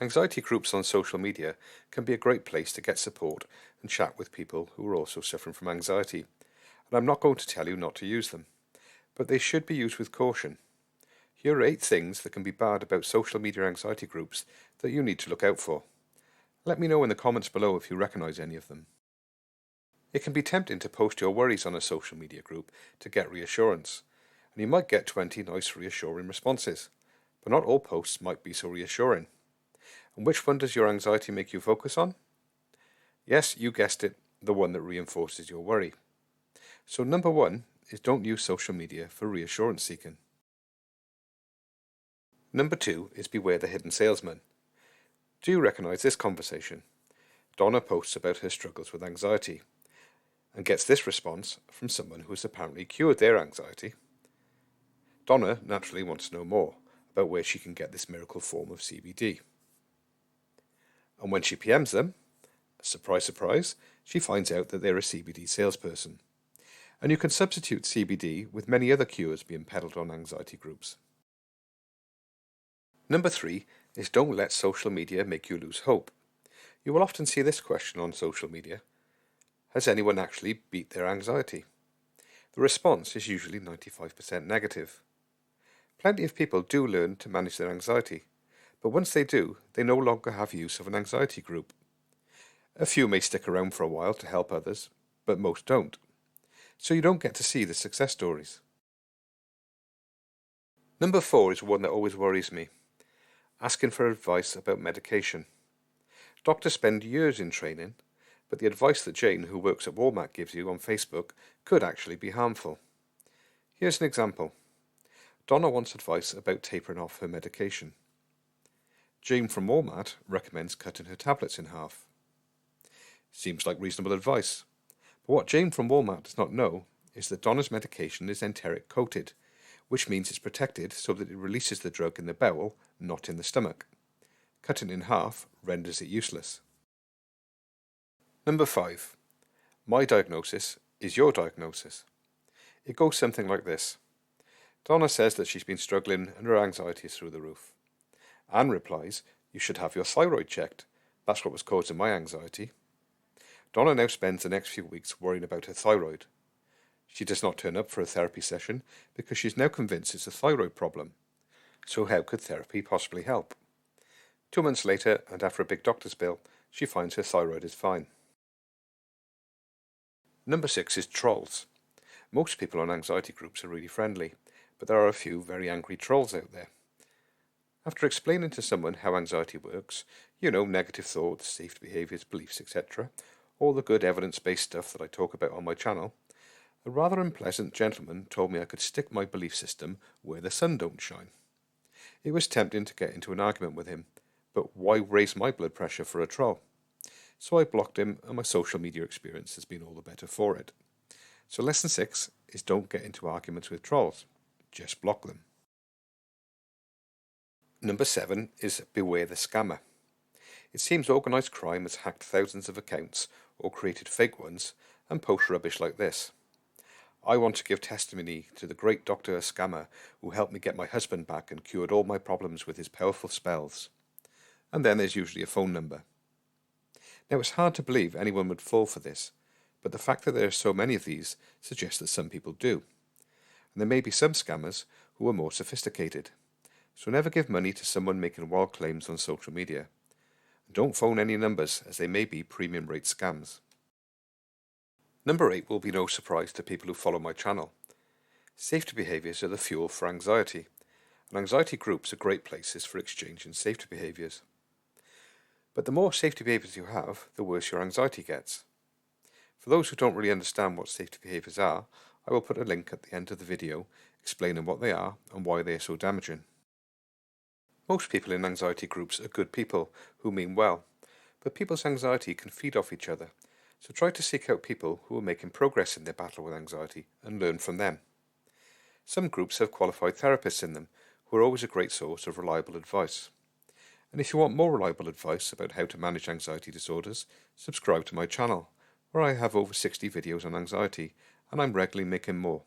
Anxiety groups on social media can be a great place to get support and chat with people who are also suffering from anxiety. And I'm not going to tell you not to use them, but they should be used with caution. Here are 8 things that can be bad about social media anxiety groups that you need to look out for. Let me know in the comments below if you recognise any of them. It can be tempting to post your worries on a social media group to get reassurance, and you might get 20 nice reassuring responses, but not all posts might be so reassuring. And which one does your anxiety make you focus on? Yes, you guessed it, the one that reinforces your worry. So number 1 is don't use social media for reassurance seeking. Number 2 is beware the hidden salesman. Do you recognise this conversation? Donna posts about her struggles with anxiety and gets this response from someone who has apparently cured their anxiety. Donna naturally wants to know more about where she can get this miracle form of CBD. And when she PMs them, surprise, surprise, she finds out that they're a CBD salesperson. And you can substitute CBD with many other cures being peddled on anxiety groups. Number 3 is don't let social media make you lose hope. You will often see this question on social media. Has anyone actually beat their anxiety? The response is usually 95% negative. Plenty of people do learn to manage their anxiety, but once they do, they no longer have use of an anxiety group. A few may stick around for a while to help others, but most don't. So you don't get to see the success stories. Number 4 is one that always worries me. Asking for advice about medication. Doctors spend years in training, but the advice that Jane, who works at Walmart, gives you on Facebook could actually be harmful. Here's an example. Donna wants advice about tapering off her medication. Jane from Walmart recommends cutting her tablets in half. Seems like reasonable advice, but what Jane from Walmart does not know is that Donna's medication is enteric coated, which means it's protected so that it releases the drug in the bowel, not in the stomach. Cutting in half renders it useless. Number 5. My diagnosis is your diagnosis. It goes something like this. Donna says that she's been struggling and her anxiety is through the roof. Anne replies, you should have your thyroid checked. That's what was causing my anxiety. Donna now spends the next few weeks worrying about her thyroid. She does not turn up for a therapy session because she's now convinced it's a thyroid problem. So how could therapy possibly help? 2 months later, and after a big doctor's bill, she finds her thyroid is fine. Number 6 is trolls. Most people on anxiety groups are really friendly, but there are a few very angry trolls out there. After explaining to someone how anxiety works, negative thoughts, safety behaviours, beliefs, etc., all the good evidence-based stuff that I talk about on my channel, a rather unpleasant gentleman told me I could stick my belief system where the sun don't shine. It was tempting to get into an argument with him, but why raise my blood pressure for a troll? So I blocked him, and my social media experience has been all the better for it. So lesson 6 is don't get into arguments with trolls. Just block them. Number 7 is beware the scammer. It seems organised crime has hacked thousands of accounts or created fake ones and post rubbish like this. I want to give testimony to the great Dr. Scammer who helped me get my husband back and cured all my problems with his powerful spells. And then there's usually a phone number. Now it's hard to believe anyone would fall for this, but the fact that there are so many of these suggests that some people do. And there may be some scammers who are more sophisticated. So never give money to someone making wild claims on social media. And don't phone any numbers, as they may be premium rate scams. Number 8 will be no surprise to people who follow my channel. Safety behaviours are the fuel for anxiety, and anxiety groups are great places for exchanging safety behaviours. But the more safety behaviours you have, the worse your anxiety gets. For those who don't really understand what safety behaviours are, I will put a link at the end of the video explaining what they are and why they are so damaging. Most people in anxiety groups are good people who mean well, but people's anxiety can feed off each other, so try to seek out people who are making progress in their battle with anxiety and learn from them. Some groups have qualified therapists in them who are always a great source of reliable advice. And if you want more reliable advice about how to manage anxiety disorders, subscribe to my channel, where I have over 60 videos on anxiety, and I'm regularly making more.